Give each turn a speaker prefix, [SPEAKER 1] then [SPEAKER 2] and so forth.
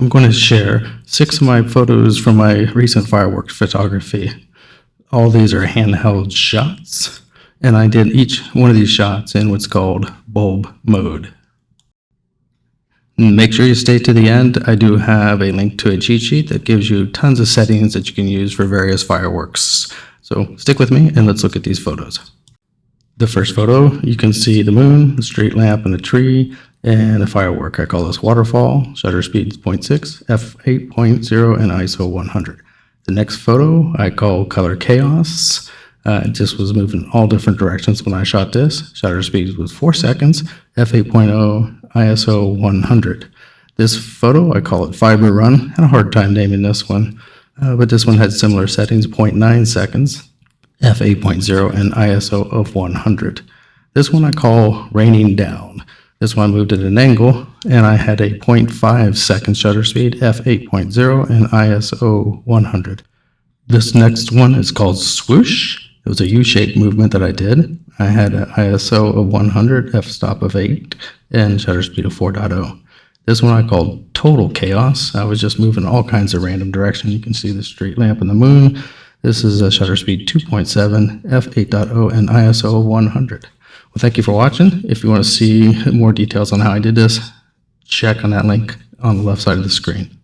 [SPEAKER 1] I'm going to share 6 of my photos from my recent fireworks photography. All these are handheld shots, and I did each one of these shots in what's called bulb mode. Make sure you stay to the end. I do have a link to a cheat sheet that gives you tons of settings that you can use for various fireworks. So stick with me and let's look at these photos. The first photo, you can see the moon, the street lamp, and a tree, and a firework. I call this waterfall. Shutter speed is 0.6, f8.0, and ISO 100. The next photo I call color chaos. It just was moving all different directions when I shot this. Shutter speed was 4 seconds, f8.0, ISO 100. This photo, I call it fiber run. Had a hard time naming this one, but this one had similar settings, 0.9 seconds, f8.0, and ISO of 100. This one I call raining down. This one I moved at an angle, and I had a 0.5 second shutter speed, f8.0, and ISO 100. This next one is called swoosh. It was a U-shaped movement that I did. I had an ISO of 100, f-stop of 8, and shutter speed of 4.0. This one I called total chaos. I was just moving all kinds of random direction. You can see the street lamp and the moon. This is a shutter speed 2.7, f8.0, and ISO of 100. Well, thank you for watching. If you want to see more details on how I did this, check on that link on the left side of the screen.